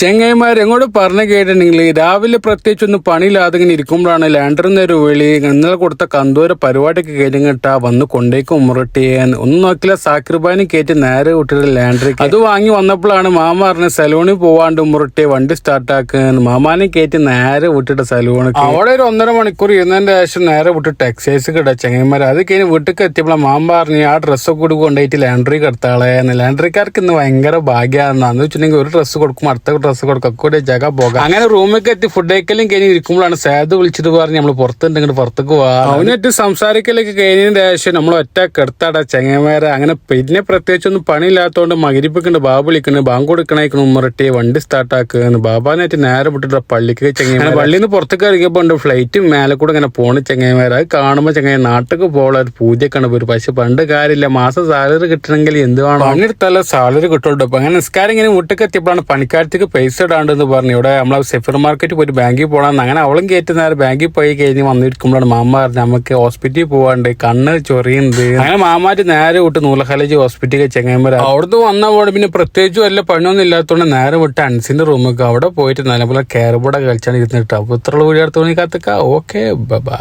ചെങ്ങൈമാർ എങ്ങോട്ട് പറഞ്ഞു കേട്ടിട്ടുണ്ടെങ്കിൽ രാവിലെ പ്രത്യേകിച്ച് ഒന്ന് പണിയില്ലാതെ ഇങ്ങനെ ഇരിക്കുമ്പോഴാണ് ലാൻഡറിന്നൊരു വിളി. ഇന്നലെ കൊടുത്ത കന്തൂര പരിപാടിയൊക്കെ കഴിഞ്ഞിട്ടാ വന്ന് കൊണ്ടേക്ക് ഉമ്മറട്ടിയെന്ന് ഒന്നും നോക്കില്ല. സാക്കിർബാനും കയറ്റി നേരെ വിട്ടിട്ട് ലാൻഡറിക്ക് അത് വാങ്ങി വന്നപ്പോഴാണ് മാമ പറഞ്ഞ സലൂണിൽ പോവാണ്ട് ഉമ്മറട്ടിയെ വണ്ടി സ്റ്റാർട്ടാക്കുന്നു. മാമാനെ കയറ്റി നേരെ വിട്ടിട്ട് സലൂണിൽ അവിടെ ഒരു 1.5 മണിക്കൂർ ഇരുന്നതിന്റെ ശേഷം നേരെ വിട്ടിട്ട് എക്സസൈസ് കിട്ടാ ചെങ്ങൈമാർ. അത് കഴിഞ്ഞ് വീട്ടിൽ എത്തിയപ്പോൾ മാമ പറഞ്ഞു ആ ഡ്രസ്സൊക്കെ കൂടി കൊണ്ടുപോയിട്ട് ലാൻഡറി കിടത്താളെന്ന്. ലാൻഡറിക്കാർക്ക് ഇന്ന് ഭയങ്കര ഭാഗ്യമാണെന്ന് വെച്ചിട്ടുണ്ടെങ്കിൽ ഒരു ഡ്രസ്സ് കൊടുക്കും അടുത്ത ഡ്രസ്സ് കൊടുക്കും കൂടെ ജഗ പോകാം. അങ്ങനെ റൂമിലേക്ക് എത്തി ഫുഡ് കഴിക്കലും കഴിഞ്ഞ് ഇരിക്കുമ്പോഴാണ് സേതു വിളിച്ചിട്ട് പറഞ്ഞ് നമ്മൾ പുറത്തുണ്ടെങ്കിൽ പുറത്തേക്ക് പോവാ. അവനായിട്ട് സംസാരിക്കലൊക്കെ കഴിഞ്ഞതിന്റെ ശേഷം നമ്മൾ ഒറ്റ കിടത്താടാ ചെങ്ങന്മാരെ. അങ്ങനെ പിന്നെ പ്രത്യേകിച്ചൊന്നും പണിയില്ലാത്തതുകൊണ്ട് മകരിപ്പിക്കുന്നുണ്ട്, ബാബു വിളിക്കുന്നുണ്ട്, ബാങ്ക് കൊടുക്കണേക്കുന്നു ഉമ്മറട്ടി വണ്ടി സ്റ്റാർട്ടാക്കുന്നു. ബാബാനായിട്ട് നേരെ വിട്ടിട്ട് പള്ളിക്ക് ചെങ്ങന്മാർ പള്ളിയിൽ നിന്ന് പുറത്തേക്ക് ഇറങ്ങിയപ്പോ ഉണ്ട് ഫ്ലൈറ്റ് മേലെ കൂടെ ഇങ്ങനെ പോണ് ചെങ്ങന്മാർ. അത് കാണുമ്പോൾ ചെങ്ങ നാട്ടിലേക്ക് പോകാനുള്ള ഒരു പൂജക്കാണ് പോയി. പക്ഷെ പണ്ട് കാര്യമില്ല, മാസം സാലറി കിട്ടണമെങ്കിൽ എന്ത് വേണം, പണിയെടുത്താലേ സാലറി കിട്ടുള്ളൂ. അപ്പൊ അങ്ങനെ നിസ്കാരം ഇങ്ങനെ വീട്ടിലേക്ക് എത്തിയപ്പോഴാണ് പണിക്കാരത്തേക്ക് പൈസ ഇടാണ്ടെന്ന് പറഞ്ഞു. ഇവിടെ നമ്മളെ സെഫർ മാർക്കറ്റ് പോയിട്ട് ബാങ്കിൽ പോകണം. അങ്ങനെ അവളും കയറ്റി നേരെ ബാങ്കിൽ പോയി കഴിഞ്ഞ് വന്നിരിക്കുമ്പോഴാണ് മാമ പറഞ്ഞു നമുക്ക് ഹോസ്പിറ്റലിൽ പോകാണ്ട് കണ്ണ് ചൊറിയുന്നത്. അങ്ങനെ മാമാറ്റ് നേരെ വിട്ട് നൂലഹലജി ഹോസ്പിറ്റലിൽ ചെങ്ങന്മാർ. അവിടുന്ന് വന്നപ്പോൾ പിന്നെ പ്രത്യേകിച്ച് വല്ല പണിയൊന്നും ഇല്ലാത്തതുകൊണ്ട് നേരെ വിട്ട് അൻസിന്റെ റൂമൊക്കെ അവിടെ പോയിട്ട് നല്ലപോലെ കെയർ ബോർഡൊക്കെ കളിച്ചാണ് ഇരുന്നിട്ട്. അപ്പൊ ഇത്ര വീഡിയോ എടുത്ത് കാത്തുക്ക. Okay, by.